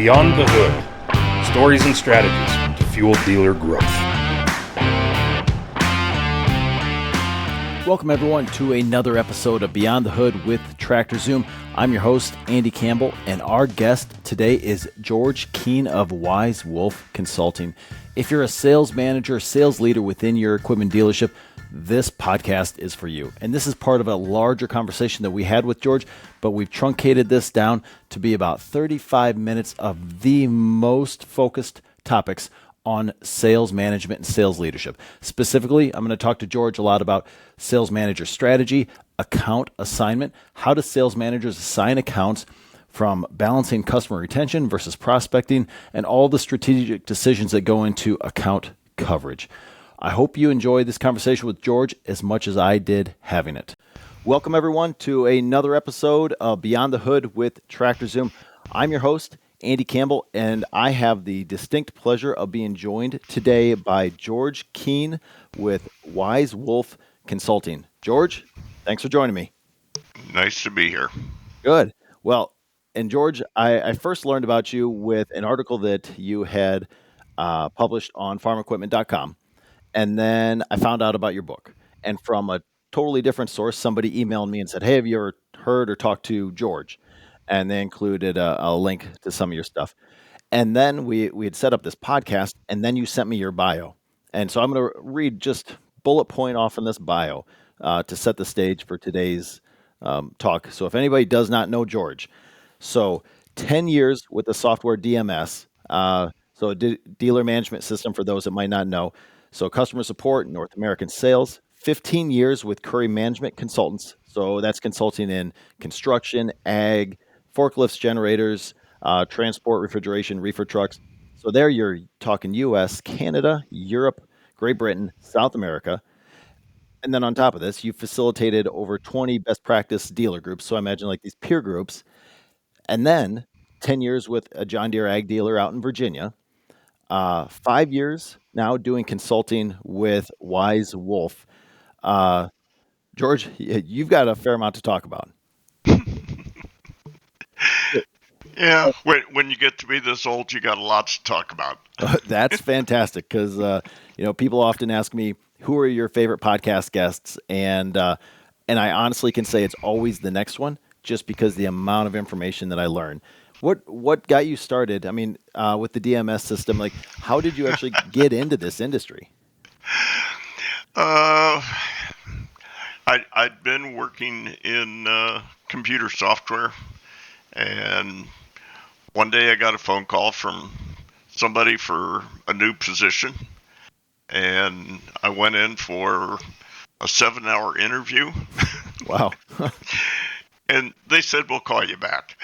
Beyond the Hood, stories and strategies to fuel dealer growth. Welcome everyone to another episode of Beyond the Hood with Tractor Zoom. I'm your host, Andy Campbell, and our guest today is George Keene of Wise Wolf Consulting. If you're a sales manager, sales leader within your equipment dealership, this podcast is for you. And this is part of a larger conversation that we had with George, but we've truncated this down to be about 35 minutes of the most focused topics on sales management and sales leadership. Specifically, I'm going to talk to George a lot about sales manager strategy, account assignment, how do sales managers assign accounts, from balancing customer retention versus prospecting, and all the strategic decisions that go into account coverage. I hope you enjoyed this conversation with George as much as I did having it. Welcome everyone to another episode of Beyond the Hood with Tractor Zoom. I'm your host, Andy Campbell, and I have the distinct pleasure of being joined today by George Keene with Wise Wolf Consulting. George, thanks for joining me. Nice to be here. Good. Well, and George, I first learned about you with an article that you had published on farmequipment.com. And then I found out about your book. And from a totally different source, somebody emailed me and said, "Hey, have you ever heard or talked to George?" And they included a link to some of your stuff. And then we had set up this podcast, and then you sent me your bio. And so I'm going to read just bullet point off in this bio to set the stage for today's talk. So if anybody does not know George, so 10 years with the software DMS, so a dealer management system for those that might not know. So customer support, North American sales, 15 years with Curry Management Consultants. So that's consulting in construction, ag, forklifts, generators, transport, refrigeration, reefer trucks. So there you're talking U.S., Canada, Europe, Great Britain, South America. And then on top of this, you facilitated over 20 best practice dealer groups. So I imagine like these peer groups. And then 10 years with a John Deere ag dealer out in Virginia. 5 years now doing consulting with Wise Wolf. George, you've got a fair amount to talk about. Yeah, when you get to be this old, you got a lot to talk about. That's fantastic because people often ask me, who are your favorite podcast guests? And I honestly can say it's always the next one, just because the amount of information that I learn. What got you started? I mean, with the DMS system, like how did you actually get into this industry? I'd been working in computer software, and one day I got a phone call from somebody for a new position, and I went in for a 7-hour interview. Wow. And they said, "We'll call you back."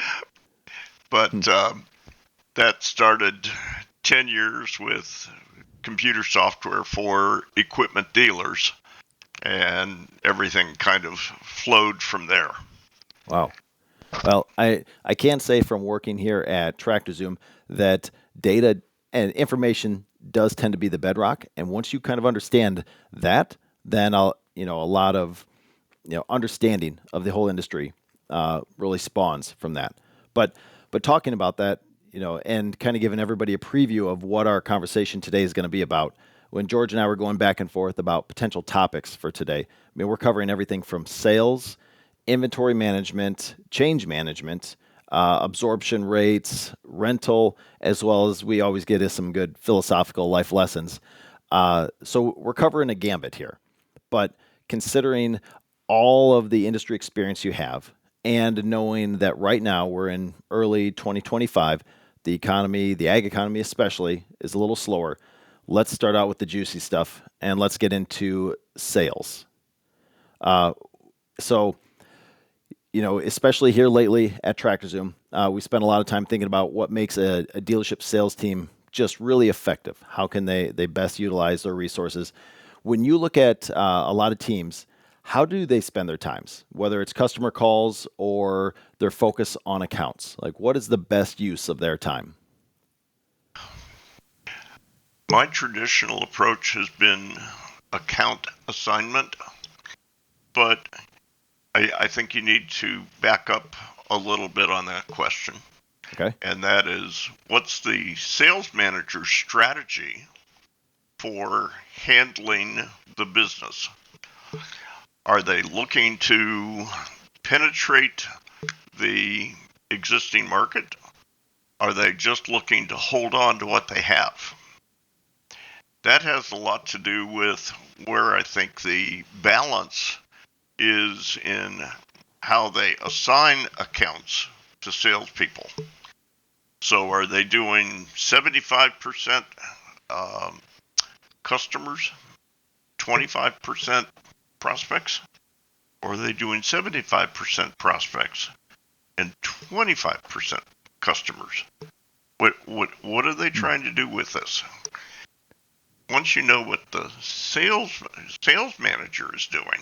But that started 10 years with computer software for equipment dealers, and everything kind of flowed from there. Wow. Well, I can say from working here at Tractor Zoom that data and information does tend to be the bedrock. And once you kind of understand that, then a lot of understanding of the whole industry really spawns from that. But talking about that, and kind of giving everybody a preview of what our conversation today is going to be about. When George and I were going back and forth about potential topics for today, I mean, we're covering everything from sales, inventory management, change management, absorption rates, rental, as well as we always get some good philosophical life lessons. So we're covering a gambit here. But considering all of the industry experience you have, and knowing that right now we're in early 2025, the economy, the ag economy especially, is a little slower. Let's start out with the juicy stuff, and let's get into sales. Especially here lately at Tractor Zoom, we spend a lot of time thinking about what makes a dealership sales team just really effective. How can they best utilize their resources? When you look at a lot of teams, how do they spend their times, whether it's customer calls or their focus on accounts? Like, what is the best use of their time? My traditional approach has been account assignment, but I think you need to back up a little bit on that question. Okay. And that is, what's the sales manager's strategy for handling the business? Are they looking to penetrate the existing market? Are they just looking to hold on to what they have? That has a lot to do with where I think the balance is in how they assign accounts to salespeople. So are they doing 75% customers, 25% prospects? Or are they doing 75% prospects and 25% customers? What are they trying to do with this? Once you know what the sales manager is doing,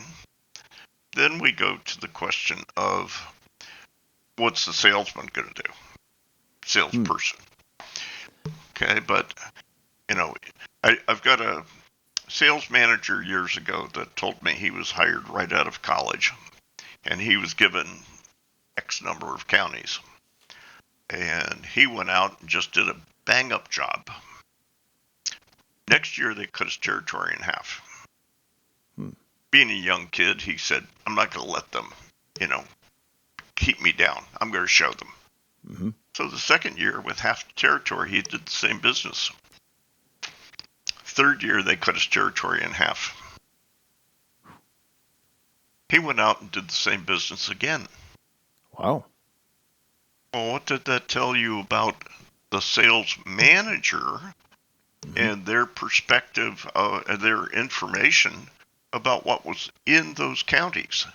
then we go to the question of what's the salesman going to do? Salesperson. Okay, but I've got a sales manager years ago that told me he was hired right out of college, and he was given X number of counties, and he went out and just did a bang-up job. Next year, they cut his territory in half. Being a young kid, he said, I'm not going to let them, keep me down. I'm going to show them. Mm-hmm. So the second year, with half the territory, he did the same business. Third year, they cut his territory in half. He went out and did the same business again. Wow. Well, what did that tell you about the sales manager and their perspective, their information about what was in those counties?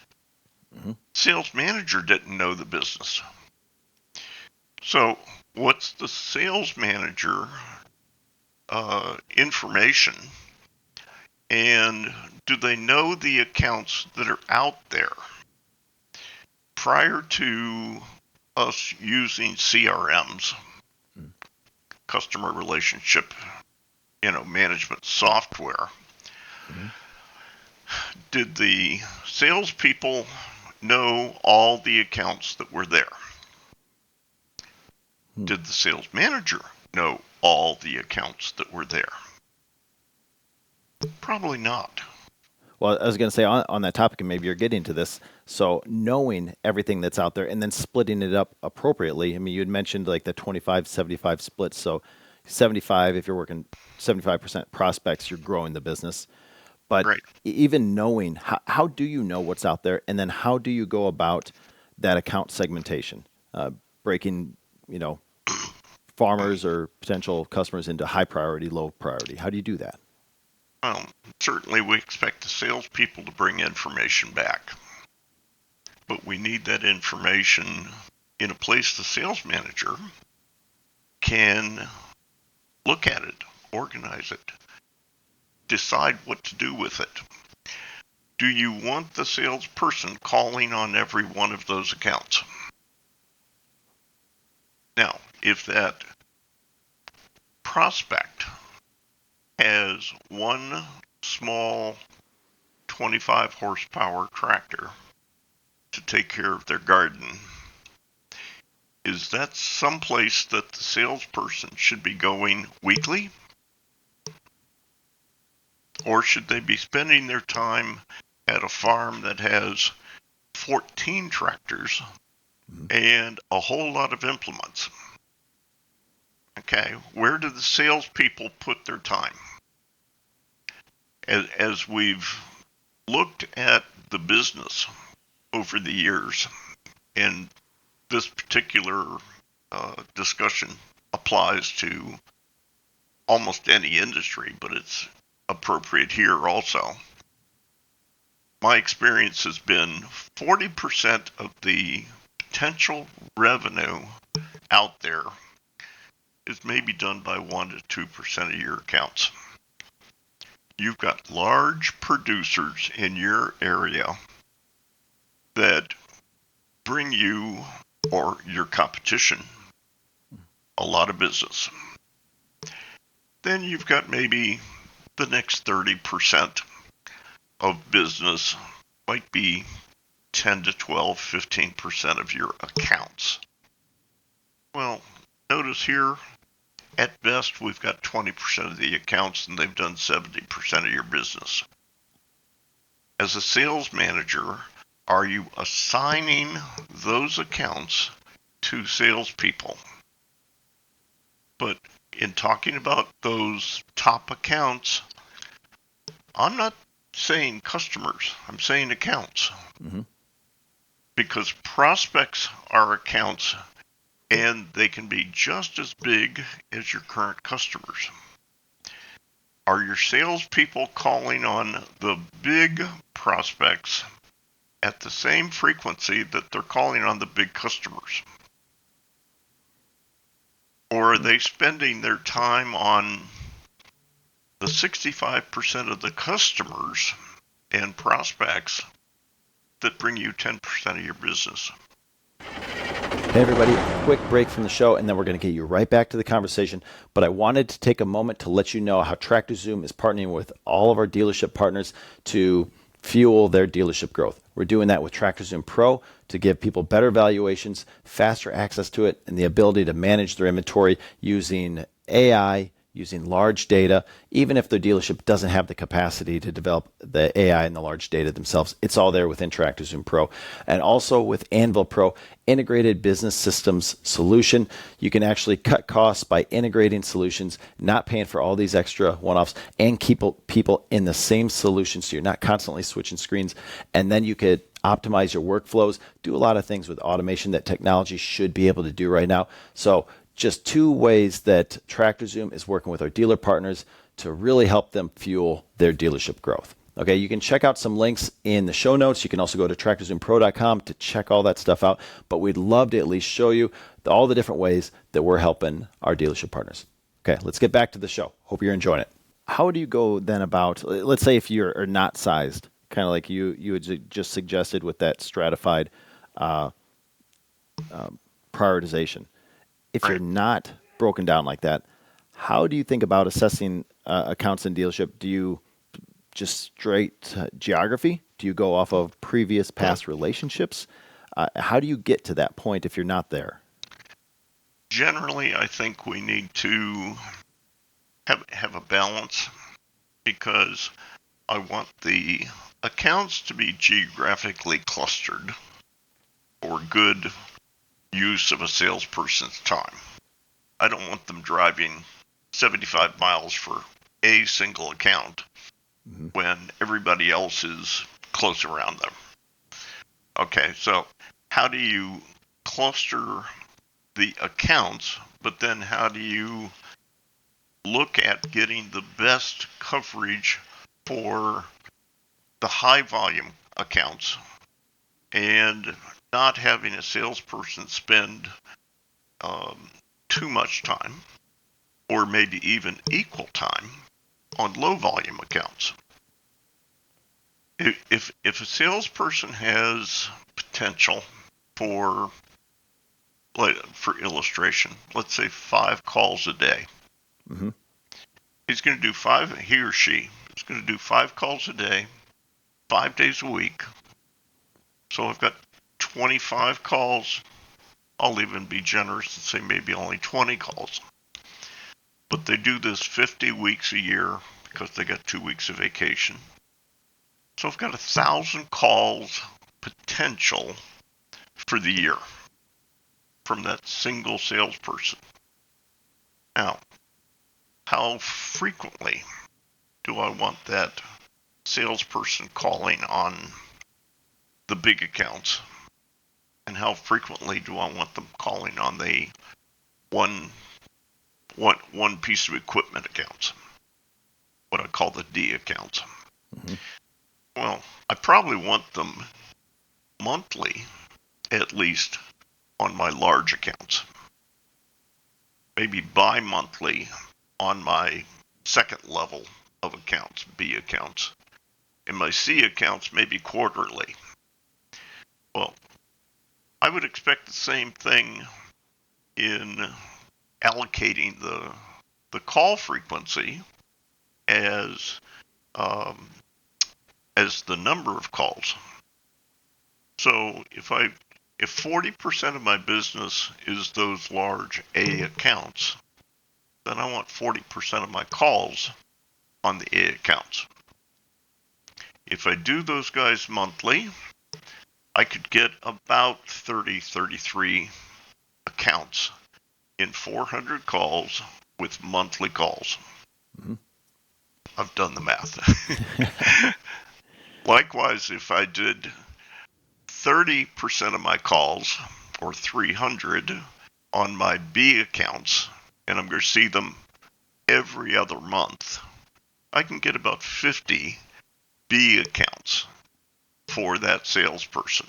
Sales manager didn't know the business. So what's the sales manager information, and do they know the accounts that are out there? Prior to us using CRMs, customer relationship management software, did the salespeople know all the accounts that were there? Did the sales manager know all the accounts that were there? Probably not. Well, I was going to say on that topic, and maybe you're getting to this. So knowing everything that's out there and then splitting it up appropriately. I mean, you had mentioned like the 25-75 split. So 75, if you're working 75% prospects, you're growing the business. But Right. even knowing, how do you know what's out there? And then how do you go about that account segmentation? Breaking, farmers or potential customers into high priority, low priority. How do you do that? Well, certainly we expect the salespeople to bring information back, but we need that information in a place the sales manager can look at it, organize it, decide what to do with it. Do you want the salesperson calling on every one of those accounts? Now, if that prospect has one small 25 horsepower tractor to take care of their garden, is that someplace that the salesperson should be going weekly? Or should they be spending their time at a farm that has 14 tractors and a whole lot of implements? Okay, where do the salespeople put their time? As we've looked at the business over the years, and this particular discussion applies to almost any industry, but it's appropriate here also. My experience has been 40% of the potential revenue out there is maybe done by 1 to 2% of your accounts. You've got large producers in your area that bring you or your competition a lot of business. Then you've got maybe the next 30% of business might be 10 to 12, 15% of your accounts. Well, notice here, at best, we've got 20% of the accounts and they've done 70% of your business. As a sales manager, are you assigning those accounts to salespeople? But in talking about those top accounts, I'm not saying customers, I'm saying accounts. Mm-hmm. Because prospects are accounts and they can be just as big as your current customers. Are your salespeople calling on the big prospects at the same frequency that they're calling on the big customers? Or are they spending their time on the 65% of the customers and prospects that bring you 10% of your business? Hey everybody, quick break from the show and then we're going to get you right back to the conversation. But I wanted to take a moment to let you know how TractorZoom is partnering with all of our dealership partners to fuel their dealership growth. We're doing that with TractorZoom Pro to give people better valuations, faster access to it, and the ability to manage their inventory using AI, using large data. Even if their dealership doesn't have the capacity to develop the AI and the large data themselves, it's all there within TractorZoom Pro. And also with Anvil Pro, integrated business systems solution. You can actually cut costs by integrating solutions, not paying for all these extra one-offs, and keep people in the same solution so you're not constantly switching screens. And then you could optimize your workflows, do a lot of things with automation that technology should be able to do right now. So just two ways that TractorZoom is working with our dealer partners to really help them fuel their dealership growth. Okay, you can check out some links in the show notes. You can also go to TractorZoomPro.com to check all that stuff out. But we'd love to at least show you all the different ways that we're helping our dealership partners. Okay, let's get back to the show. Hope you're enjoying it. How do you go then about, let's say if you're not sized, kind of like you had just suggested with that stratified prioritization. If you're not broken down like that, how do you think about assessing accounts in dealership? Do you just straight geography? Do you go off of previous past relationships? How do you get to that point if you're not there? Generally, I think we need to have a balance because I want the accounts to be geographically clustered for good use of a salesperson's time. I don't want them driving 75 miles for a single account when everybody else is close around them. Okay, so how do you cluster the accounts, but then how do you look at getting the best coverage for the high volume accounts and not having a salesperson spend too much time or maybe even equal time on low volume accounts? If a salesperson has potential for illustration, let's say 5 calls a day, he's going to do he or she is going to do 5 calls a day, 5 days a week. So I've got 25 calls. I'll even be generous and say maybe only 20 calls. But they do this 50 weeks a year because they got 2 weeks of vacation. So I've got 1,000 calls potential for the year from that single salesperson. Now, how frequently do I want that salesperson calling on the big accounts? And how frequently do I want them calling on the one piece of equipment accounts, what I call the D accounts? Well, I probably want them monthly, at least, on my large accounts. Maybe bi-monthly on my second level of accounts, B accounts. And my C accounts maybe quarterly. Well, I would expect the same thing in allocating the call frequency as the number of calls. So if If 40% of my business is those large A accounts, then I want 40% of my calls on the A accounts. If I do those guys monthly, I could get about 33 accounts in 400 calls with monthly calls. Mm-hmm. I've done the math. Likewise, if I did 30% of my calls, or 300, on my B accounts, and I'm going to see them every other month, I can get about 50 B accounts for that salesperson.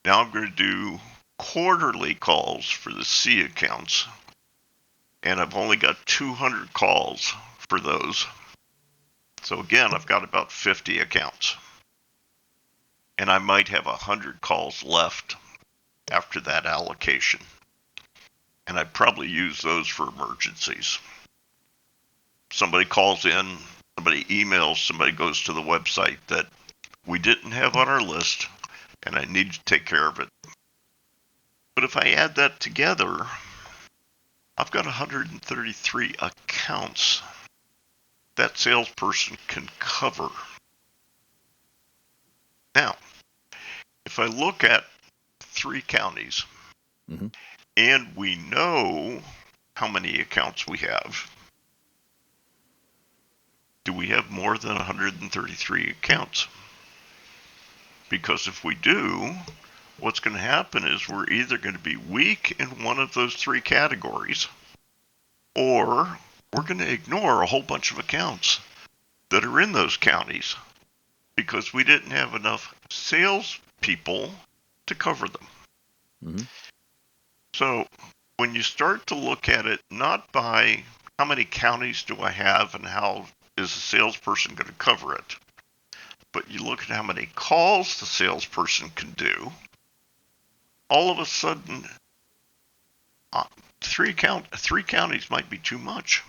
Now I'm going to do quarterly calls for the C accounts, and I've only got 200 calls for those. So again, I've got about 50 accounts. And I might have 100 calls left after that allocation. And I probably use those for emergencies. Somebody calls in, somebody emails, somebody goes to the website that we didn't have on our list, and I need to take care of it. But if I add that together, I've got 133 accounts that salesperson can cover. Now, if I look at 3 counties, Mm-hmm. and we know how many accounts we have, do we have more than 133 accounts? Because if we do, what's going to happen is we're either going to be weak in one of those 3 categories, or we're going to ignore a whole bunch of accounts that are in those counties because we didn't have enough salespeople to cover them. Mm-hmm. So when you start to look at it, not by how many counties do I have and how is the salesperson going to cover it, but you look at how many calls the salesperson can do, all of a sudden, 3 counties might be too much.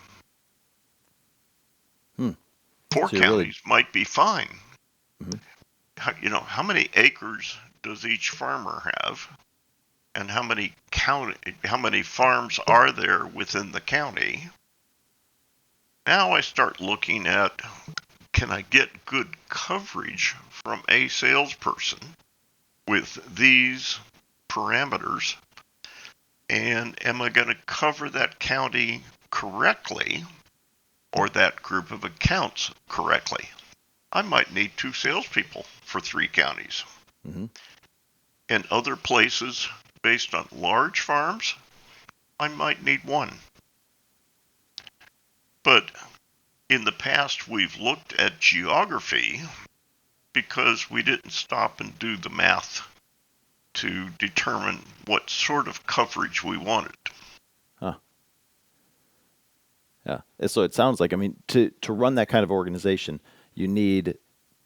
4 So you're really- counties might be fine. Mhm. How many acres does each farmer have, and how many farms are there within the county? Now I start looking at, can I get good coverage from a salesperson with these parameters? And am I going to cover that county correctly, or that group of accounts correctly? I might need 2 salespeople for 3 counties. Mm-hmm. In other places, based on large farms, I might need 1. But in the past, we've looked at geography because we didn't stop and do the math to determine what sort of coverage we wanted. Huh. Yeah. So it sounds like, I mean, to run that kind of organization, you need,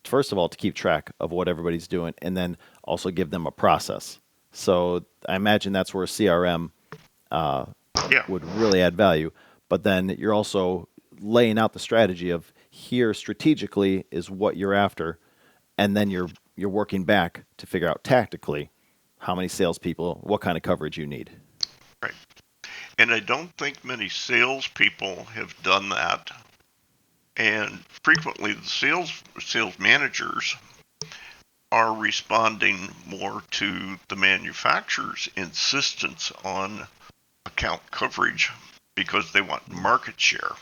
first of all, to keep track of what everybody's doing, and then also give them a process. So I imagine that's where CRM would really add value. But then you're also laying out the strategy of, here strategically is what you're after, and then you're working back to figure out tactically how many salespeople, what kind of coverage you need. Right. And I don't think many salespeople have done that. And frequently the sales managers are responding more to the manufacturer's insistence on account coverage because they want market share.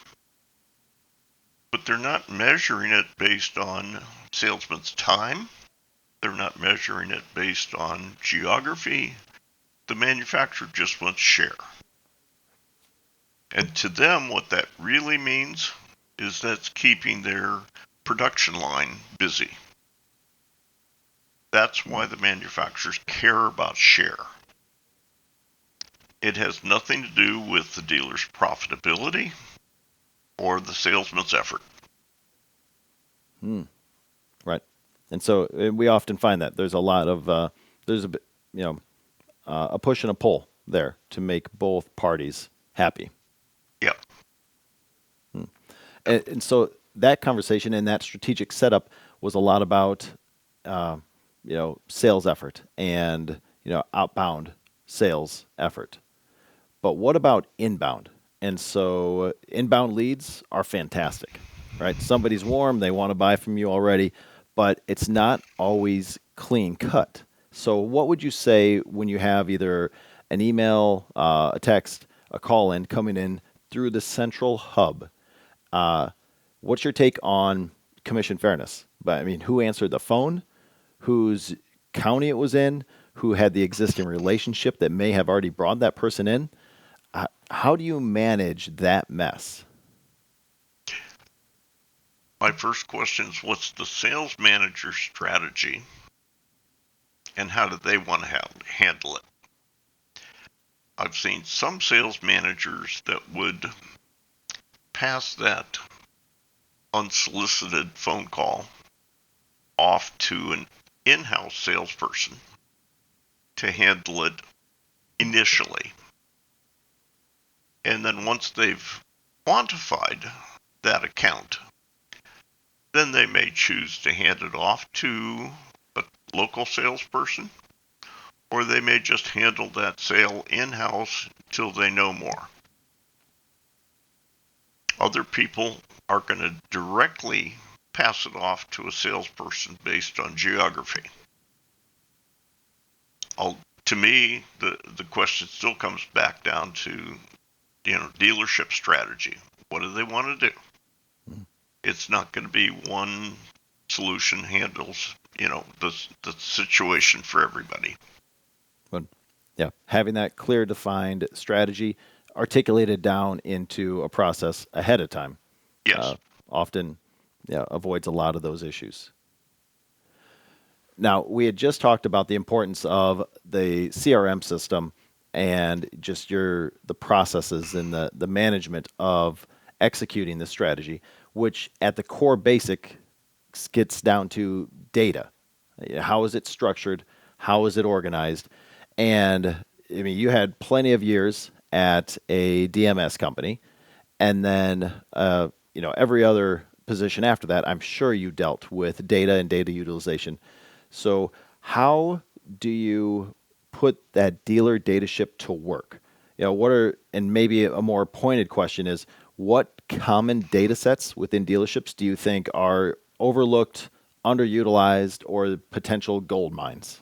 But they're not measuring it based on salesman's time. They're not measuring it based on geography. The manufacturer just wants share. And to them, what that really means is that's keeping their production line busy. That's why the manufacturers care about share. It has nothing to do with the dealer's profitability or the salesman's effort. Right. And so we often find that there's a lot of, there's a bit, a push and a pull there to make both parties happy. Yeah. And so that conversation and that strategic setup was a lot about sales effort and outbound sales effort. But what about inbound? And so inbound leads are fantastic, right? Somebody's warm, they want to buy from you already, but it's not always clean cut. So what would you say when you have either an email, a text, a call in coming in through the central hub? Uh, what's your take on commission fairness? But I mean, who answered the phone? Whose county it was in? Who had the existing relationship that may have already brought that person in? How do you manage that mess? My first question is, what's the sales manager's strategy, and how do they want to handle it? I've seen some sales managers that would pass that unsolicited phone call off to an in-house salesperson to handle it initially. And then once they've quantified that account, then they may choose to hand it off to a local salesperson, or they may just handle that sale in-house till they know more. Other people are going to directly pass it off to a salesperson based on geography. To me, the question still comes back down to dealership strategy. What do they want to do? It's not going to be one solution handles the situation for everybody. But yeah, having that clear, defined strategy articulated down into a process ahead of time Yes. often avoids a lot of those issues. Now, we had just talked about the importance of the CRM system and just the processes and the management of executing the strategy, which at the core basic gets down to data. How is it structured? How is it organized? And I mean, you had plenty of years at a DMS company, and then every other position after that, I'm sure you dealt with data and data utilization. So how do you put that dealer data ship to work? And maybe a more pointed question is, what common data sets within dealerships do you think are overlooked, underutilized, or potential gold mines?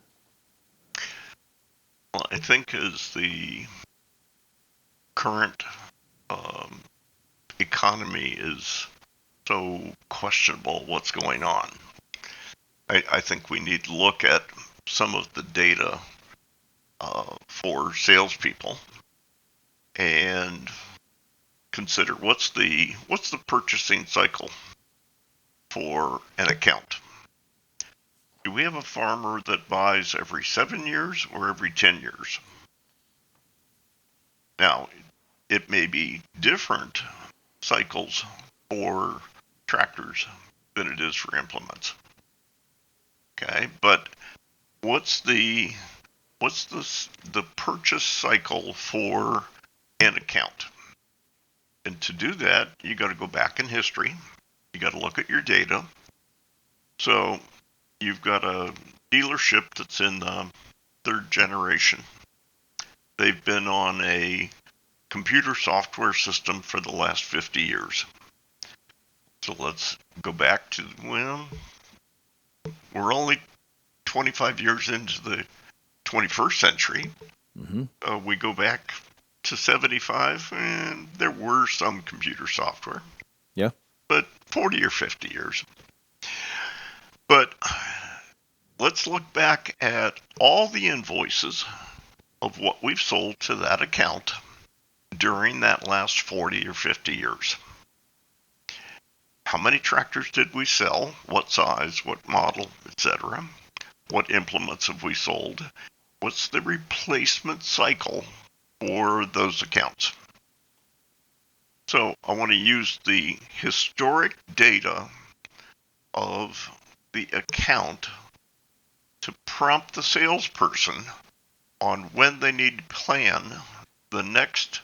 Well, I think as the current economy is so questionable what's going on, I think we need to look at some of the data for salespeople and consider what's the purchasing cycle for an account. Do we have a farmer that buys every 7 years or every 10 years? Now, it may be different cycles for tractors than it is for implements. Okay, but what's the purchase cycle for an account? And to do that, you got to go back in history. You got to look at your data. So you've got a dealership that's in the third generation. They've been on a computer software system for the last 50 years. So let's go back to when we're only 25 years into the 21st century. Mm-hmm. We go back to 75, and there were some computer software. Yeah. But 40 or 50 years. But let's look back at all the invoices of what we've sold to that account during that last 40 or 50 years. How many tractors did we sell? What size? What model? Etc. What implements have we sold? What's the replacement cycle for those accounts? So I want to use the historic data of the account to prompt the salesperson on when they need to plan the next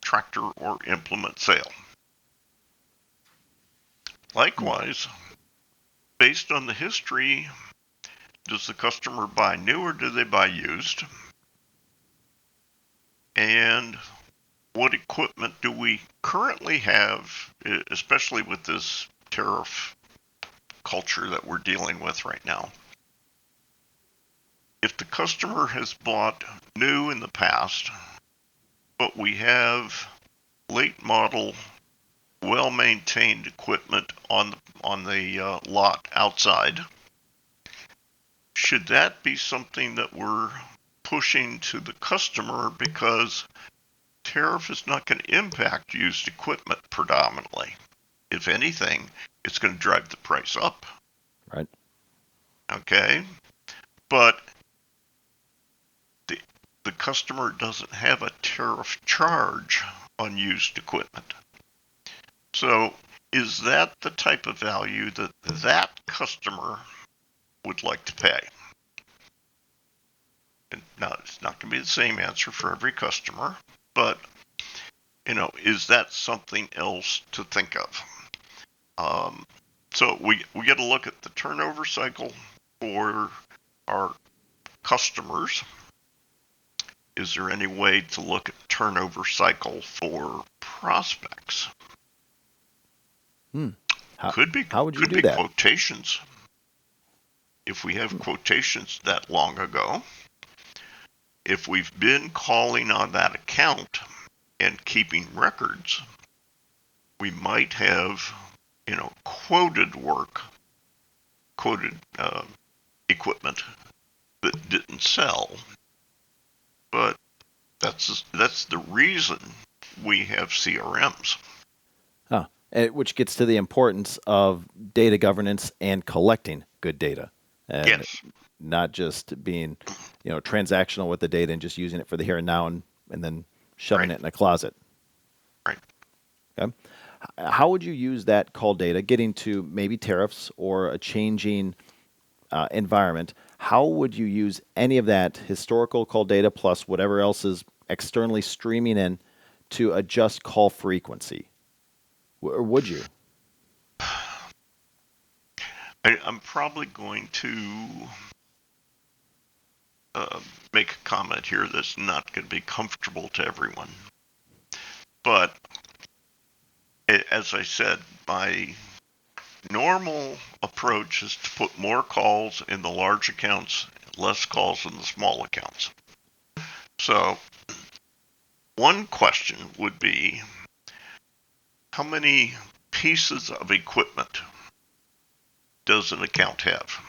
tractor or implement sale. Likewise, based on the history, Does the customer buy new or do they buy used? And what equipment do we currently have, especially with this tariff culture that we're dealing with right now? If the customer has bought new in the past, but we have late model, well-maintained equipment on the lot outside, should that be something that we're pushing to the customer because tariff is not going to impact used equipment predominantly? If anything, it's going to drive the price up. Right. Okay. But the customer doesn't have a tariff charge on used equipment. So is that the type of value that that customer would like to pay? And now, it's not going to be the same answer for every customer, but, is that something else to think of? So we get to look at the turnover cycle for our customers. Is there any way to look at turnover cycle for prospects? Could be. How would you could do be that? quotations. If we have quotations that long ago, if we've been calling on that account and keeping records, we might have, quoted work, quoted equipment that didn't sell. But that's the reason we have CRMs. Which gets to the importance of data governance and collecting good data. And Yes. not just being, transactional with the data and just using it for the here and now and then shoving Right. it in a closet. Right. Okay. How would you use that call data, getting to maybe tariffs or a changing environment? How would you use any of that historical call data plus whatever else is externally streaming in to adjust call frequency? Or would you? I'm probably going to make a comment here that's not going to be comfortable to everyone. But as I said, my normal approach is to put more calls in the large accounts, less calls in the small accounts. So one question would be, how many pieces of equipment does an account have?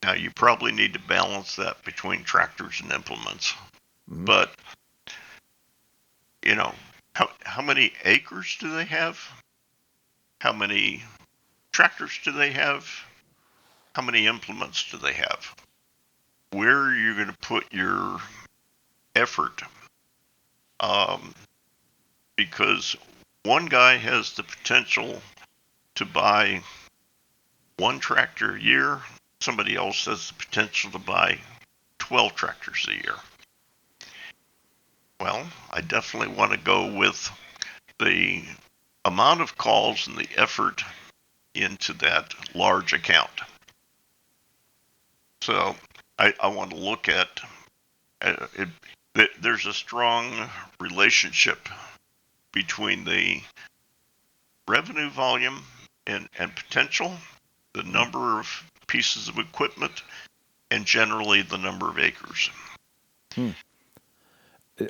Now, you probably need to balance that between tractors and implements. Mhm. But, how many acres do they have? How many tractors do they have? How many implements do they have? Where are you going to put your effort? Because one guy has the potential to buy one tractor a year. Somebody else has the potential to buy 12 tractors a year. Well, I definitely want to go with the amount of calls and the effort into that large account. So I want to look at there's a strong relationship between the revenue volume and potential, the number of pieces of equipment, and generally the number of acres.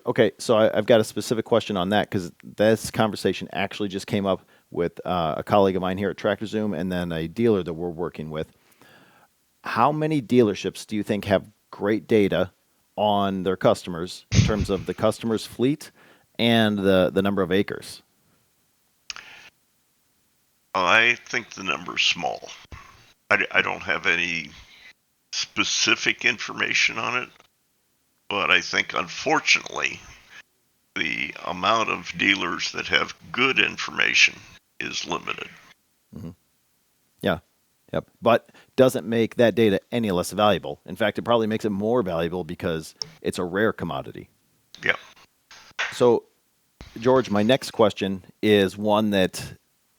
Okay, so I've got a specific question on that because this conversation actually just came up with a colleague of mine here at Tractor Zoom and then a dealer that we're working with. How many dealerships do you think have great data on their customers in terms of the customer's fleet and the number of acres? I think the number is small. I don't have any specific information on it, but I think unfortunately the amount of dealers that have good information is limited. Mm-hmm. Yeah. Yep. But doesn't make that data any less valuable. In fact, it probably makes it more valuable because it's a rare commodity. Yeah. So, George, my next question is one that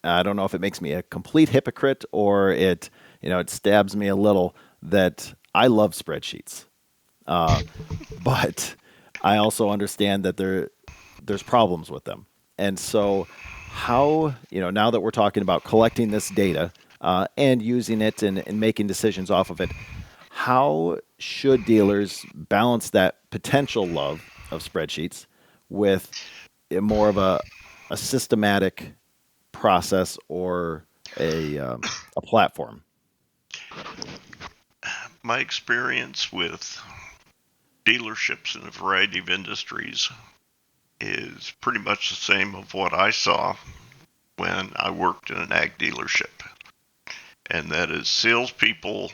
I don't know if it makes me a complete hypocrite or it stabs me a little. that I love spreadsheets, but I also understand that there's problems with them. And so, how, now that we're talking about collecting this data and using it and making decisions off of it, how should dealers balance that potential love of spreadsheets with more of a systematic process or a platform? My experience with dealerships in a variety of industries is pretty much the same of what I saw when I worked in an ag dealership. And that is, salespeople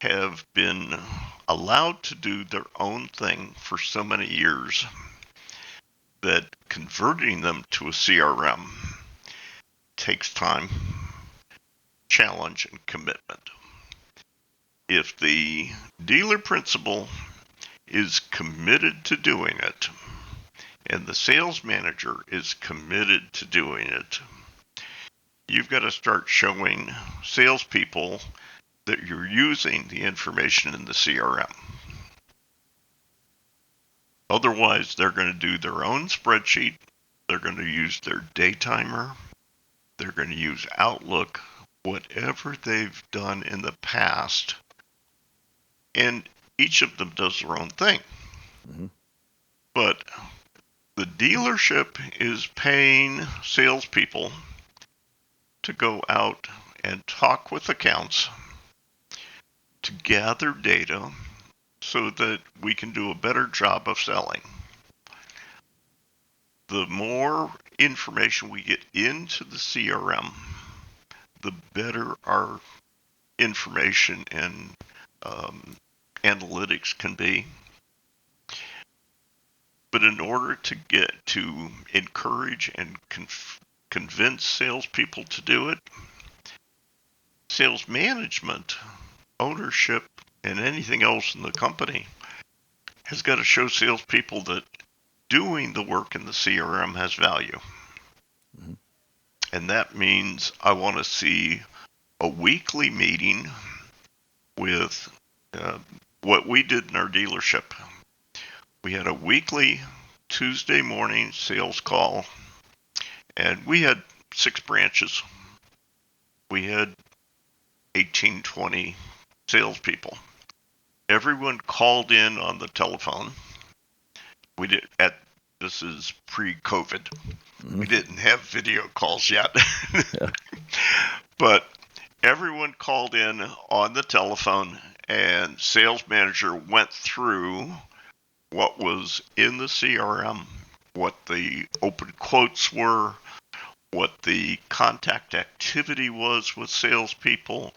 have been allowed to do their own thing for so many years that converting them to a CRM takes time, challenge, and commitment. If the dealer principal is committed to doing it, and the sales manager is committed to doing it, you've got to start showing salespeople that you're using the information in the CRM. Otherwise, they're going to do their own spreadsheet, they're going to use their day timer, they're going to use Outlook, whatever they've done in the past, and each of them does their own thing. Mm-hmm. But the dealership is paying salespeople to go out and talk with accounts to gather data so that we can do a better job of selling. The more information we get into the CRM, the better our information and analytics can be. But in order to encourage and convince salespeople to do it, sales management, ownership, and anything else in the company has got to show salespeople that doing the work in the CRM has value. Mm-hmm. And that means I want to see a weekly meeting with what we did in our dealership. We had a weekly Tuesday morning sales call, and we had 6 branches. We had 18, 20 salespeople. Everyone called in on the telephone. This is pre-COVID. Mm-hmm. We didn't have video calls yet. Yeah. But everyone called in on the telephone, and sales manager went through what was in the CRM, what the open quotes were, what the contact activity was with salespeople.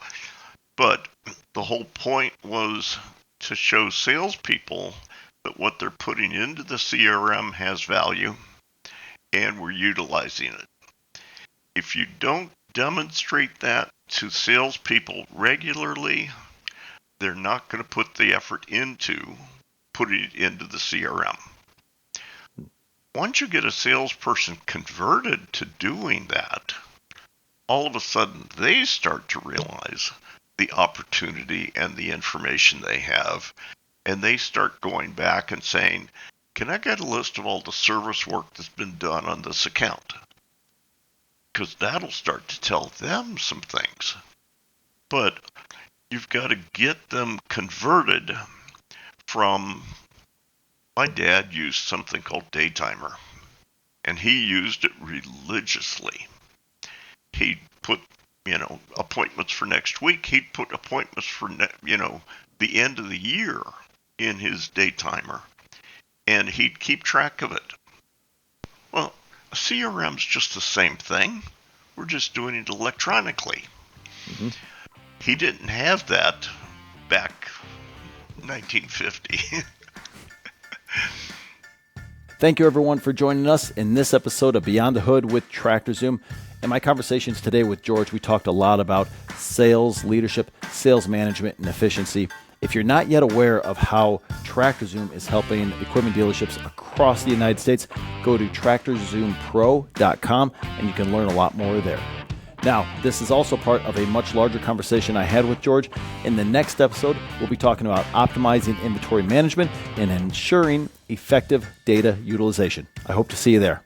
But the whole point was to show salespeople that what they're putting into the CRM has value, and we're utilizing it. If you don't demonstrate that to salespeople regularly, they're not going to put the effort into putting it into the CRM. Once you get a salesperson converted to doing that, all of a sudden they start to realize the opportunity and the information they have, and they start going back and saying, can I get a list of all the service work that's been done on this account? Because that'll start to tell them some things. But you've got to get them converted from, my dad used something called Daytimer, and he used it religiously. He'd put, appointments for next week. He'd put appointments for, the end of the year in his Daytimer, and he'd keep track of it. Well, a CRM's just the same thing. We're just doing it electronically. Mm-hmm. He didn't have that back 1950. Thank you, everyone, for joining us in this episode of Beyond the Hood with Tractor Zoom. In my conversations today with George, we talked a lot about sales leadership, sales management, and efficiency. If you're not yet aware of how Tractor Zoom is helping equipment dealerships across the United States, go to TractorZoomPro.com and you can learn a lot more there. Now, this is also part of a much larger conversation I had with George. In the next episode, we'll be talking about optimizing inventory management and ensuring effective data utilization. I hope to see you there.